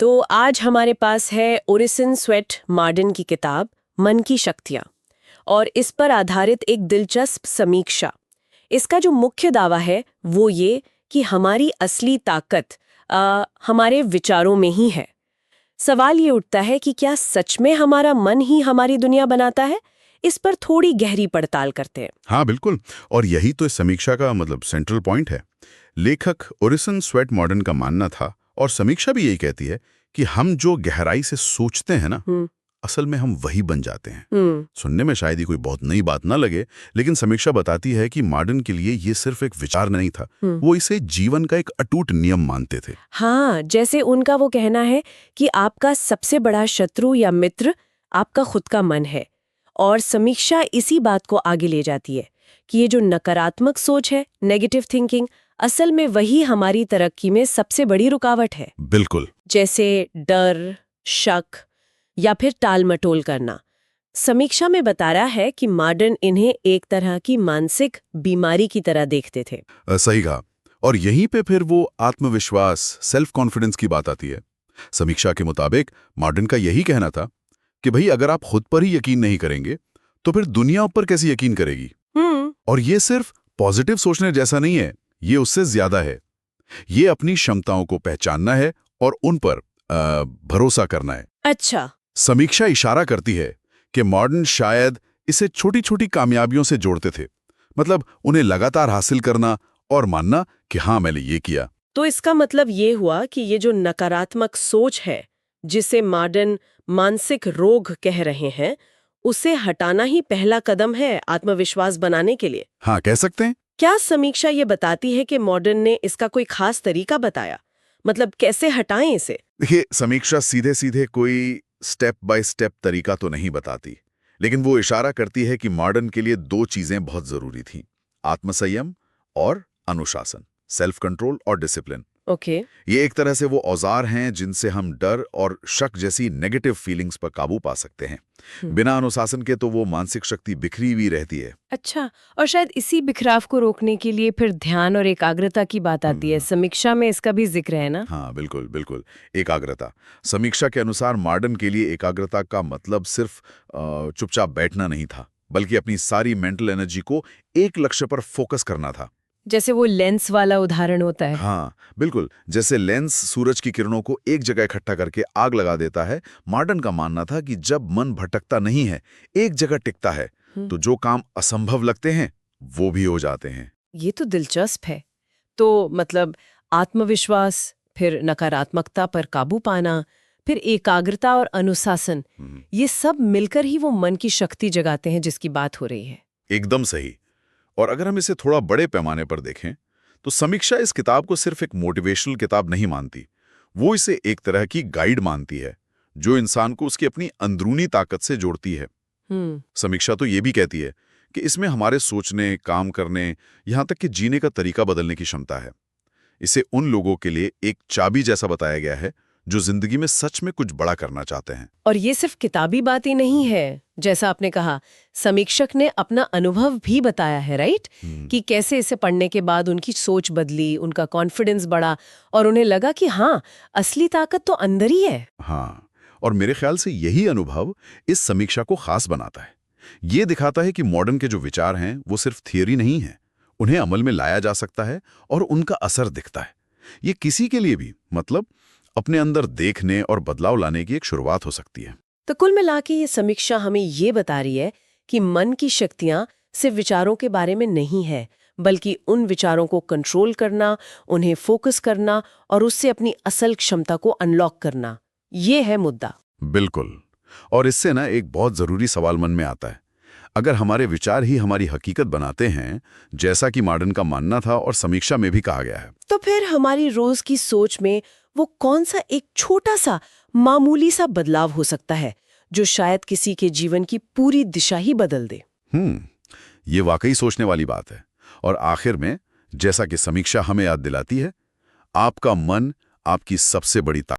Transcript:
तो आज हमारे पास है ओरिसन स्वेट मार्डन की किताब मन की शक्तियाँ और इस पर आधारित एक दिलचस्प समीक्षा। इसका जो मुख्य दावा है वो ये कि हमारी असली ताकत हमारे विचारों में ही है। सवाल ये उठता है कि क्या सच में हमारा मन ही हमारी दुनिया बनाता है? इस पर थोड़ी गहरी पड़ताल करते हैं। हाँ बिल्कुल, और यही तो इस समीक्षा का सेंट्रल पॉइंट है। लेखक ओरिसन स्वेट मॉडर्न का मानना था, और समीक्षा भी यही कहती है कि हम जो गहराई से सोचते हैं ना, असल में हम वही बन जाते हैं। सुनने में शायद ही कोई बहुत नई बात ना लगे, लेकिन समीक्षा बताती है कि मॉडर्न के लिए ये सिर्फ एक विचार नहीं था, वो इसे जीवन का एक अटूट नियम मानते थे। हाँ, जैसे उनका वो कहना है कि आपका सबसे बड़ा शत्रु या मित्र आपका खुद का मन है। और समीक्षा इसी बात को आगे ले जाती है कि ये जो नकारात्मक सोच है, नेगेटिव थिंकिंग, असल में वही हमारी तरक्की में सबसे बड़ी रुकावट है। बिल्कुल। जैसे डर, शक या फिर टाल-मटोल करना। समीक्षा में बता रहा है कि मॉडर्न इन्हें एक तरह की मानसिक बीमारी की तरह देखते थे। सही कहा। और यहीं पे फिर वो आत्मविश्वास, सेल्फ कॉन्फिडेंस की बात आती है। समीक्षा के मुताबिक मॉडर्न का यही कहना था कि भाई अगर आप खुद पर ही यकीन नहीं करेंगे तो फिर दुनिया ऊपर कैसे यकीन करेगी। और ये सिर्फ पॉजिटिव सोचने जैसा नहीं है, ये उससे ज्यादा है। ये अपनी क्षमताओं को पहचानना है और उन पर भरोसा करना है। अच्छा। समीक्षा इशारा करती है कि मॉडर्न शायद इसे छोटी छोटी कामयाबियों से जोड़ते थे, मतलब उन्हें लगातार हासिल करना और मानना कि हाँ मैंने ये किया। तो इसका मतलब ये हुआ कि ये जो नकारात्मक सोच है, जिसे मॉडर्न मानसिक रोग कह रहे हैं, उसे हटाना ही पहला कदम है आत्मविश्वास बनाने के लिए। हाँ, कह सकते हैं। क्या समीक्षा ये बताती है कि मॉडर्न ने इसका कोई खास तरीका बताया? मतलब कैसे हटाएं इसे? देखिए, समीक्षा सीधे सीधे कोई स्टेप बाय स्टेप तरीका तो नहीं बताती, लेकिन वो इशारा करती है कि मॉडर्न के लिए दो चीजें बहुत जरूरी थीं: आत्मसंयम और अनुशासन, सेल्फ कंट्रोल और डिसिप्लिन। ओके। ये एक तरह से वो औजार हैं जिनसे हम डर और शक जैसी नेगेटिव फीलिंग्स पर काबू पा सकते हैं। बिना अनुशासन के तो वो मानसिक शक्ति बिखरी हुई रहती है। अच्छा, और शायद इसी बिखराव को रोकने के लिए फिर ध्यान और एकाग्रता की बात आती है। समीक्षा में इसका भी जिक्र है ना? हाँ बिल्कुल बिल्कुल, एकाग्रता। समीक्षा के अनुसार मॉडर्न के लिए एकाग्रता का मतलब सिर्फ चुपचाप बैठना नहीं था, बल्कि अपनी सारी मेंटल एनर्जी को एक लक्ष्य पर फोकस करना था। जैसे वो लेंस वाला उदाहरण होता है। हाँ बिल्कुल, जैसे लेंस सूरज की किरणों को एक जगह इकट्ठा करके आग लगा देता है, मॉडर्न का मानना था कि जब मन भटकता नहीं है, एक जगह टिकता है, तो जो काम असंभव लगते हैं वो भी हो जाते हैं। ये तो दिलचस्प है। तो मतलब आत्मविश्वास, फिर नकारात्मकता पर काबू पाना, फिर एकाग्रता और अनुशासन, ये सब मिलकर ही वो मन की शक्ति जगाते हैं जिसकी बात हो रही है। एकदम सही। और अगर हम इसे थोड़ा बड़े पैमाने पर देखें, तो समीक्षा इस किताब को सिर्फ एक मोटिवेशनल किताब नहीं मानती, वो इसे एक तरह की गाइड मानती है, जो इंसान को उसकी अपनी अंदरूनी ताकत से जोड़ती है। समीक्षा तो ये भी कहती है कि इसमें हमारे सोचने, काम करने, यहाँ तक कि जीने का तरीका बदलने की क्षमता है। इसे उन लोगों के लिए एक चाबी जैसा बताया गया है जो जिंदगी में सच में कुछ बड़ा करना चाहते हैं। और ये सिर्फ किताबी बात ही नहीं है, जैसा आपने कहा, समीक्षक ने अपना अनुभव भी बताया है, राइट? कि कैसे इसे पढ़ने के बाद उनकी सोच बदली, उनका कॉन्फिडेंस बढ़ा और उन्हें लगा कि हाँ, असली ताकत तो अंदर ही है। हाँ, और मेरे ख्याल से यही अनुभव इस समीक्षा को खास बनाता है। ये दिखाता है कि मॉडर्न के जो विचार हैं वो सिर्फ थियोरी नहीं है, उन्हें अमल में लाया जा सकता है और उनका असर दिखता है। ये किसी के लिए भी अपने अंदर देखने और बदलाव लाने की एक शुरुआत हो सकती है। तो कुल मिला के ये समीक्षा हमें ये बता रही है कि मन की शक्तियां सिर्फ विचारों के बारे में नहीं है, बल्कि उन विचारों को कंट्रोल करना, उन्हें फोकस करना और उससे अपनी असल क्षमता को अनलॉक करना, ये है मुद्दा। बिल्कुल। और इससे एक बहुत जरूरी सवाल मन में आता है। अगर हमारे विचार ही हमारी हकीकत बनाते हैं, जैसा कि मॉडर्न का मानना था और समीक्षा में भी कहा गया है, तो फिर हमारी रोज की सोच में वो कौन सा एक छोटा सा मामूली सा बदलाव हो सकता है जो शायद किसी के जीवन की पूरी दिशा ही बदल दे? ये वाकई सोचने वाली बात है। और आखिर में, जैसा कि समीक्षा हमें याद दिलाती है, आपका मन आपकी सबसे बड़ी ताकत